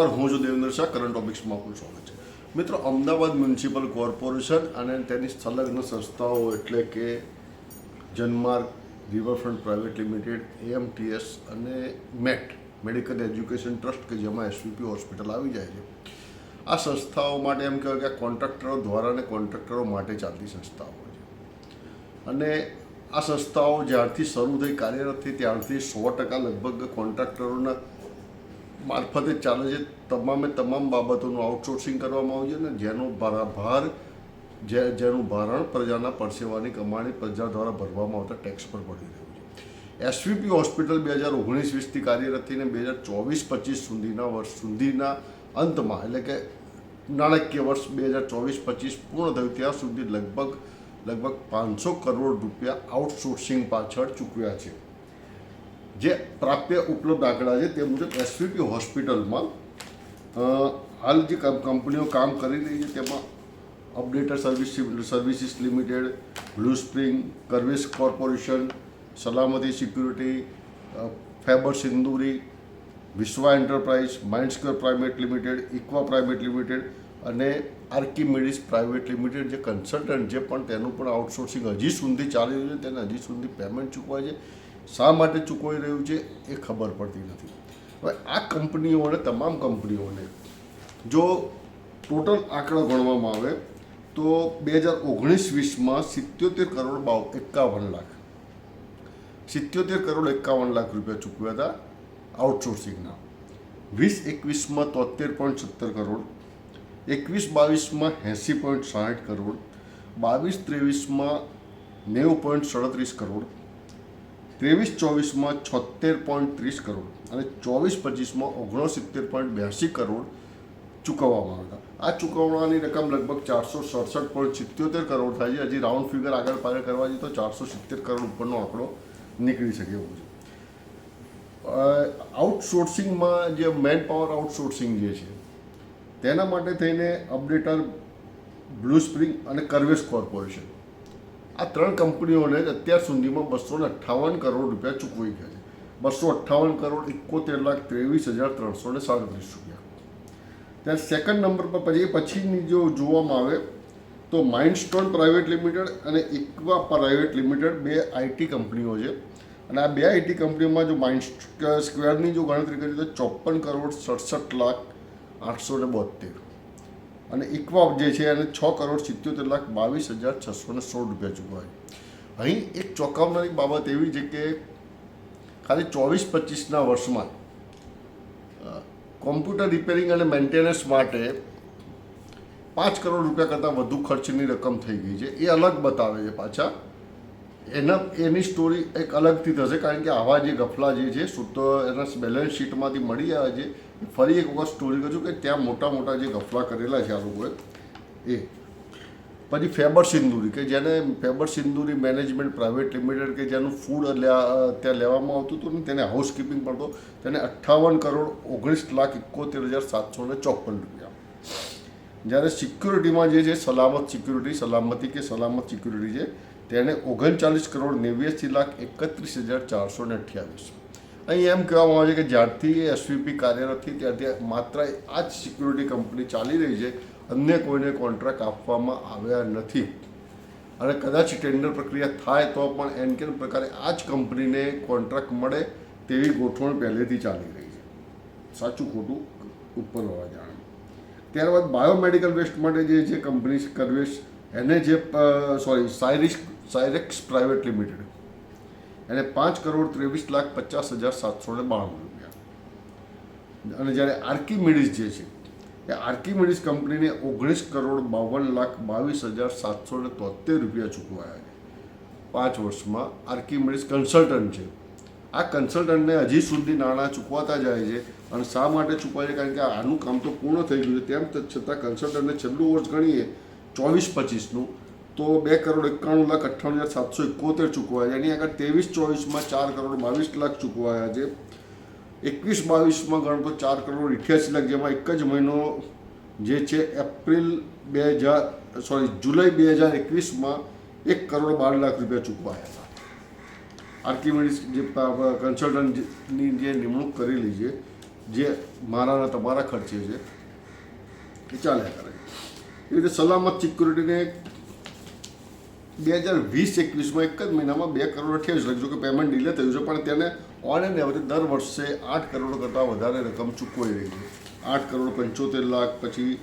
નમસ્કાર, હું છું દેવેન્દ્ર શાહ. કરંટ ટોપિક્સમાં આપનું સ્વાગત છે. મિત્રો, અમદાવાદ મ્યુનિસિપલ કોર્પોરેશન અને તેની સંલગ્ન સંસ્થાઓ એટલે કે Janmarg, riverfront private limited, AMTS અને મેટ મેડિકલ એજ્યુકેશન ટ્રસ્ટ કે જેમાં એસવીપી હોસ્પિટલ આવી જાય છે. આ સંસ્થાઓ માટે એમ કહેવાય કે કોન્ટ્રાક્ટરો દ્વારા અને કોન્ટ્રાક્ટરો માટે ચાલતી સંસ્થાઓ છે. અને આ સંસ્થાઓ જ્યારથી શરૂ થઈ કાર્યરત થઈ ત્યારથી 100% લગભગ કોન્ટ્રાક્ટરોના મારફતે ચાલે છે. તમામ બાબતોનું આઉટસોર્સિંગ કરવામાં આવ્યું છે અને જેનું ભારણ પ્રજાના પરસેવાની કમાણી પ્રજા દ્વારા ભરવામાં આવતા ટેક્સ પર પડી રહ્યું છે. એસવીપી હોસ્પિટલ 2019-20થી કાર્યરત થઈને 2024-25 સુધીના અંતમાં એટલે કે નાણાકીય વર્ષ 2024-25 પૂર્ણ થયું ત્યાં સુધી લગભગ 500 કરોડ રૂપિયા આઉટસોર્સિંગ પાછળ ચૂકવ્યા છે. જે પ્રાપ્ય ઉપલબ્ધ આંકડા છે તે મુજબ એસવીપી હોસ્પિટલમાં હાલ જે કંપનીઓ કામ કરી રહી છે તેમાં Updater services limited, blue spring, કરવેસ corporation, Salamati security, Faber Sindoori, Vishwa enterprise, Mindsquare private limited, ઇક્વા પ્રાઇવેટ લિમિટેડ અને આર્કિમેડિસ પ્રાઇવેટ લિમિટેડ જે કન્સલ્ટન્ટ છે પણ તેનું પણ આઉટસોર્સિંગ હજી સુધી ચાલી રહ્યું છે. તેને હજી સુધી પેમેન્ટ ચૂકવાય છે. શા માટે ચૂકવાઈ રહ્યું છે એ ખબર પડતી નથી. હવે આ કંપનીઓને તમામ કંપનીઓને જો ટોટલ આંકડા ગણવામાં આવે તો 2019-20માં 77 કરોડ 51 લાખ 77 કરોડ 51 લાખ રૂપિયા ચૂકવ્યા હતા આઉટસોર્સિંગના. 2021-માં 73.17 કરોડ, 21-22માં 80.60 કરોડ, 22-23માં 90.37 કરોડ, 23-24માં 76.30 કરોડ અને 24-25માં 69.82 કરોડ ચૂકવવામાં આવ્યા. આ ચૂકવણાની રકમ લગભગ 467.77 કરોડ થાય છે. હજી રાઉન્ડ ફિગર આગળ પાછળ કરવા જઈએ તો 470 કરોડ ઉપરનો આંકડો નીકળી શકે એવું છે. આઉટસોર્સિંગમાં જે મેન પાવર આઉટસોર્સિંગ જે છે તેના માટે થઈને અપડેટર, બ્લુ સ્પ્રિંગ અને કરવેસ કોર્પોરેશન આ 3 કંપનીઓને અત્યાર સુધીમાં 258 કરોડ રૂપિયા ચૂકવી ગયા છે. 258 કરોડ 71,23,337 રૂપિયા. ત્યારે સેકન્ડ નંબર પર પછીની જો જોવામાં આવે તો માઇન્ડસ્ટોન પ્રાઇવેટ લિમિટેડ અને ઇક્વા પ્રાઇવેટ લિમિટેડ 2 આઈટી કંપનીઓ છે. અને આ 2 આઈટી કંપનીઓમાં જો માઇન્ડ સ્ક્વેરની જો ગણતરી કરીએ તો 54,67,872 અને ઇક્વા જે છે એને 6,77,22,616 રૂપિયા ચૂકવાય. અહીં એક ચોંકાવનારી બાબત એવી છે કે ખાલી 24-25ના વર્ષમાં કોમ્પ્યુટર રિપેરિંગ અને મેન્ટેનન્સ માટે 5 કરોડ રૂપિયા કરતાં વધુ ખર્ચની રકમ થઈ ગઈ છે. એ અલગ બતાવે છે પાછા. એની સ્ટોરી એક અલગથી થશે કારણ કે આવા જે ગફલા જે છે તો એના બેલેન્સ શીટમાંથી મળી આવે છે. ફરી એક વખત સ્ટોરી કરું કે ત્યાં મોટા જે ગફલા કરેલા છે આ લોકોએ એ. પછી ફેબર સિંદૂરી કે જેને ફેબર સિંદૂરી મેનેજમેન્ટ પ્રાઇવેટ લિમિટેડ કે જેનું ફૂડ ત્યાં લેવામાં આવતું હતું ને તેને હાઉસકીપિંગ પડતો તેને 58 કરોડ 19,71,754 રૂપિયા. જ્યારે સિક્યુરિટીમાં જે છે સલામતી કે સલામત સિક્યુરિટી છે તેને 39 કરોડ 89,31,428. અહીં એમ કહેવામાં આવે છે કે જ્યારથી એસવીપી કાર્યરત થઈ ત્યારથી માત્ર આ જ સિક્યુરિટી કંપની ચાલી રહી છે. અન્ય કોઈને કોન્ટ્રાક્ટ આપવામાં આવ્યા નથી અને કદાચ ટેન્ડર પ્રક્રિયા થાય તો પણ એનકેન પ્રકારે આ જ કંપનીને કોન્ટ્રાક્ટ મળે તેવી ગોઠવણ પહેલેથી ચાલી રહી છે. સાચું ખોટું ઉપર હોવા જાણે. ત્યારબાદ બાયોમેડિકલ વેસ્ટ માટે જે છે કંપની કરવેશ એને જે સાયરેક્સ પ્રાઇવેટ લિમિટેડ એને 5 કરોડ 23,50,792 રૂપિયા. અને જ્યારે આર્કિમેડિસ જે છે એ આર્કિમેડિસ કંપનીને 19 કરોડ 52,22,773 રૂપિયા ચૂકવાયા છે 5 વર્ષમાં. આર્કિમેડિસ કન્સલ્ટન્ટ છે. આ કન્સલ્ટન્ટને હજી સુધી નાણાં ચૂકવાતા જાય છે. અને શા માટે ચૂકવાય છે? કારણ કે આનું કામ તો પૂર્ણ થઈ ગયું છે. તેમ છતાં કન્સલ્ટન્ટને છેલ્લું વર્ષ ગણીએ 24-25નું તો 2 કરોડ 91,98,771 ચૂકવાયા છે. એની આગળ 23-24માં 4 કરોડ 22 લાખ ચૂકવાયા છે. 21-22માં ગણો તો 4 કરોડ 88 લાખ, જેમાં એક જ મહિનો જે છે જુલાઈ 2021માં 1 કરોડ 12 લાખ રૂપિયા ચૂકવાયા હતા. આર્કિમેડિસ જે કન્સલ્ટન્ટની જે નિમણૂક કરેલી છે જે મારા અને તમારા ખર્ચે છે એ ચાલ્યા કરે. એ રીતે સલામત સિક્યુરિટીને 2020-21 એક જ મહિનામાં 2 કરોડ 28 લાખ, જો કે પેમેન્ટ ડિલે થયું છે, પણ તેને ઓન એન્ડ એવરેજ દર વર્ષે 8 કરોડ કરતાં વધારે રકમ ચૂકવાઈ રહી છે. 8 કરોડ 75 લાખ, પછી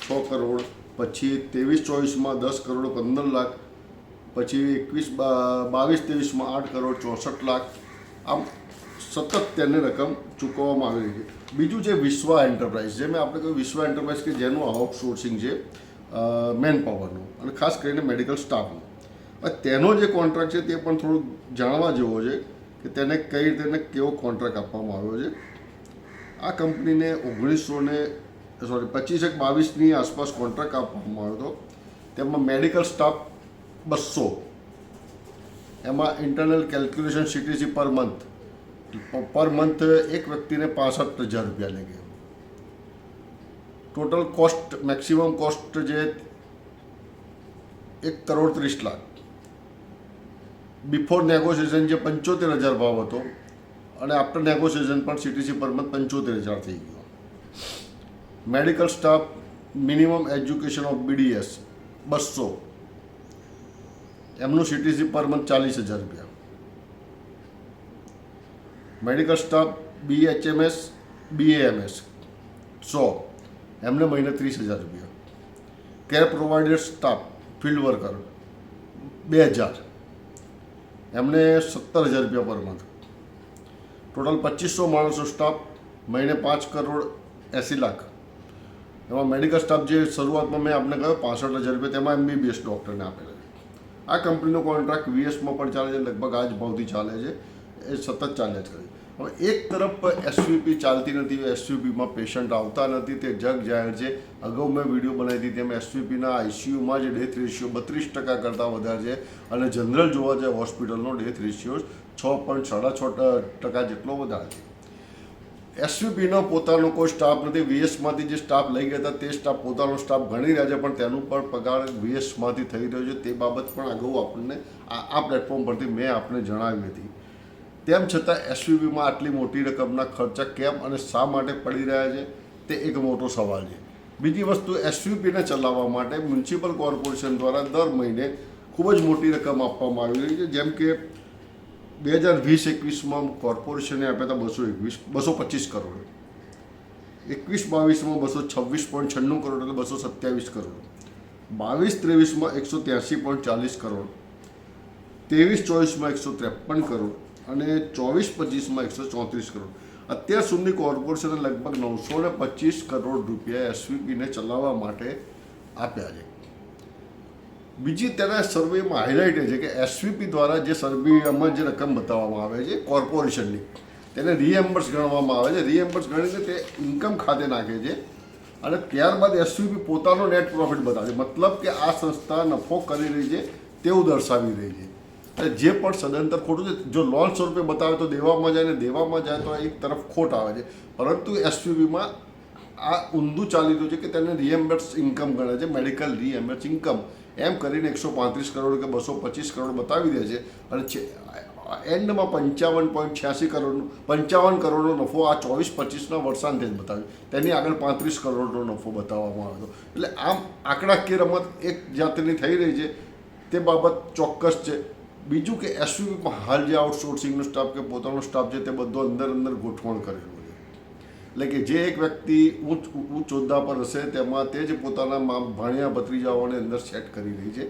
6 કરોડ, પછી 23-24માં 10 કરોડ 15 લાખ, પછી 22-23માં 8 કરોડ 64 લાખ. આમ સતત તેને રકમ ચૂકવવામાં આવી રહી છે. બીજું છે વિશ્વા એન્ટરપ્રાઇઝ, જે મેં આપણે કહ્યું વિશ્વા એન્ટરપ્રાઇઝ કે જેનું આઉટસોર્સિંગ છે મેન પાવરનું અને ખાસ કરીને મેડિકલ સ્ટાફનું. તેનો જે કોન્ટ્રાક્ટ છે તે પણ થોડુંક જાણવા જેવો છે કે તેને કઈ રીતે કેવો કોન્ટ્રાક્ટ આપવામાં આવ્યો છે. આ કંપનીને 25/22ની આસપાસ કોન્ટ્રાક્ટ આપવામાં આવ્યો હતો. તેમાં મેડિકલ સ્ટાફ 200, એમાં internal calculation CTC per month એક વ્યક્તિને 65,000 રૂપિયા લાગે. ટોટલ કોસ્ટ, મેક્સિમમ કોસ્ટ જે 1 કરોડ 30 લાખ. બિફોર નેગોશિએશન જે 75,000 ભાવ હતો અને આફ્ટર નેગોશિએશન પણ CTC પર મંથ 75,000 થઈ ગયો. Medical staff minimum education of BDS 200, એમનું CTC પર મંથ 40,000 રૂપિયા. મેડિકલ સ્ટાફ BHMS BAMS 100, એમને મહિને 30,000 રૂપિયા. Care provider staff field worker 2,000, એમને 17,000 રૂપિયા પર મંથ. ટોટલ 2,500 માણસો સ્ટાફ, મહિને 5 કરોડ 80 લાખ. એમાં મેડિકલ સ્ટાફ જે શરૂઆતમાં મેં આપને કહ્યું 65,000 રૂપિયા, તેમાં MBBS ડૉક્ટરને આપેલા છે. આ કંપનીનો કોન્ટ્રાક્ટ VSમાં પણ ચાલે છે, લગભગ આ જ ભાવથી ચાલે છે, એ સતત ચાલ્યા જ કરે. હવે એક તરફ SVP ચાલતી નથી, SVPમાં પેશન્ટ આવતા નથી, તે જગ જાહેર છે. અગાઉ મેં વિડીયો બનાવી હતી તેમ SVPના ICUમાં જે ડેથ રેશિયો 32% કરતાં વધારે છે અને જનરલ જોવા જાય હોસ્પિટલનો ડેથ રેશિયો 6.6% જેટલો વધારે છે. SVPનો પોતાનો કોઈ સ્ટાફ નથી. VSમાંથી જે સ્ટાફ લઈ ગયા હતા તે સ્ટાફ પોતાનો સ્ટાફ ગણી રહ્યા છે, પણ તેનું પણ પગાર VSમાંથી થઈ રહ્યો છે. તે બાબત પણ અગાઉ આપણને આ પ્લેટફોર્મ પરથી મેં આપને જણાવી હતી. તેમ છતાં SVPમાં આટલી મોટી રકમના ખર્ચા કેમ અને શા માટે પડી રહ્યા છે તે એક મોટો સવાલ છે. બીજી વસ્તુ, SVPને ચલાવવા માટે મ્યુનિસિપલ કોર્પોરેશન દ્વારા દર મહિને ખૂબ જ મોટી રકમ આપવામાં આવી રહી છે. જેમ કે 2020-21માં કોર્પોરેશને આપ્યા હતા 225 કરોડ, 21-22માં 226.96 કરોડ એટલે 227 કરોડ, 22-23માં 183.40 કરોડ, 23-24માં 153 કરોડ અને 24-25માં 134 કરોડ. અત્યાર સુધી કોર્પોરેશને લગભગ 925 કરોડ રૂપિયા SVPને ચલાવવા માટે આપ્યા છે. બીજી તેના સર્વેમાં હાઇલાઇટ છે કે SVP દ્વારા જે સર્વેમાં જે રકમ બતાવવામાં આવે છે કોર્પોરેશનની, તેને રીએમ્બર્સ ગણવામાં આવે છે. રીએમ્બર્સ ગણીને તે ઇન્કમ ખાતે નાખે છે અને ત્યારબાદ SVP પોતાનો નેટ પ્રોફિટ બતાવે છે. મતલબ કે આ સંસ્થા નફો કરી રહી છે તેવું દર્શાવી રહી છે. જે પણ સદંતર ખોટું છે. જો લોન સ્વરૂપે બતાવે તો દેવામાં જાય ને દેવામાં જાય તો એક તરફ ખોટ આવે છે. પરંતુ SVPમાં આ ઊંધું ચાલી રહ્યું છે કે તેને રીએમ્બર્સ ઇન્કમ ગણે છે, મેડિકલ રીએમ્બર્સ ઇન્કમ એમ કરીને 135 કરોડ કે 225 કરોડ બતાવી દે છે અને એન્ડમાં 55 કરોડનો નફો આ 24-25ના વર્ષાંતે જ બતાવ્યો. તેની આગળ 35 કરોડનો નફો બતાવવામાં આવ્યો હતો. એટલે આમ આંકડાકીય રમત એક જાતની થઈ રહી છે, તે બાબત ચોક્કસ છે. બીજું કે SVPમાં હાલ જે આઉટસોર્સિંગનો સ્ટાફ કે પોતાનો સ્ટાફ છે તે બધો અંદર ગોઠવણ કરેલું છે. એટલે કે જે એક વ્યક્તિ ઉચ્ચ હોદ્દા પર હશે તેમાં તે જ પોતાના ભાણિયા ભત્રીજાઓને અંદર સેટ કરી રહી છે,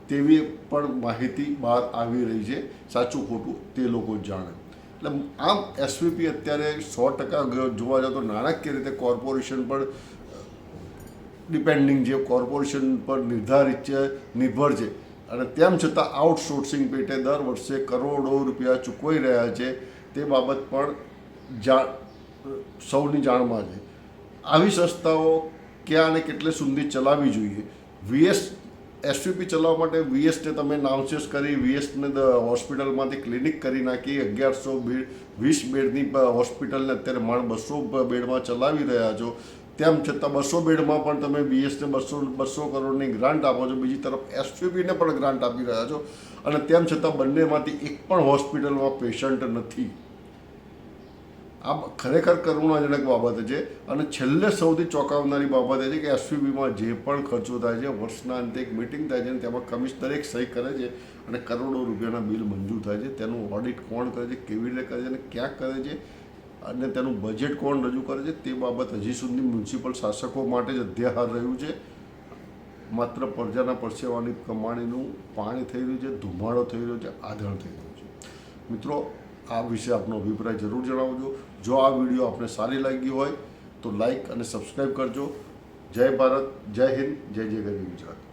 તેવી પણ માહિતી બહાર આવી રહી છે. સાચું ખોટું તે લોકો જાણે. એટલે આમ SVP અત્યારે 100% જોવા જાવ તો નાણાકીય રીતે કોર્પોરેશન પર ડિપેન્ડિંગ છે, કોર્પોરેશન પર નિર્ધારિત છે, નિર્ભર છે અને તેમ છતાં આઉટસોર્સિંગ પેટે દર વર્ષે કરોડો રૂપિયા ચૂકવાઈ રહ્યા છે. તે બાબત પણ સૌની જાણમાં છે. આવી સંસ્થાઓ ક્યાં અને કેટલે સુધી ચલાવવી જોઈએ. SVP ચલાવવા માટે VSને તમે નામશેષ કરી VSને હોસ્પિટલમાંથી ક્લિનિક કરી નાખી 1120 બેડની હોસ્પિટલને અત્યારે 200 બેડમાં ચલાવી રહ્યા છો. તેમ છતાં 200 બેડમાં પણ તમે VSને 200 કરોડની ગ્રાન્ટ આપો છો, બીજી તરફ SVPને પણ ગ્રાન્ટ આપી રહ્યા છો અને તેમ છતાં બંનેમાંથી એક પણ હોસ્પિટલમાં પેશન્ટ નથી. આ ખરેખર કરુણાજનક બાબત છે. અને છેલ્લે સૌથી ચોંકાવનારી બાબત એ છે કે એસવીબીમાં જે પણ ખર્ચો થાય છે, વર્ષના અંતે એક મિટિંગ થાય છે અને તેમાં કમિશનર એક સહી કરે છે અને કરોડો રૂપિયાના બિલ મંજૂર થાય છે. તેનું ઓડિટ કોણ કરે છે, કેવી રીતે કરે છે અને ક્યાં કરે છે અને તેનું બજેટ કોણ રજૂ કરે છે, તે બાબત હજી સુધી મ્યુનિસિપલ શાસકો માટે જ અધ્યાહાર રહ્યું છે. માત્ર પ્રજાના પરસેવાની કમાણીનું પાણી થઈ રહ્યું છે, ધુમાડો થઈ રહ્યો છે, આંધણ થઈ રહ્યું છે. મિત્રો, આ વિશે આપનો અભિપ્રાય જરૂર જણાવજો. જો આ વિડીયો આપને સારી લાગી હોય તો લાઈક અને સબસ્ક્રાઈબ કરજો. જય ભારત, જય હિન્દ, જય જય ગરવી ગુજરાત.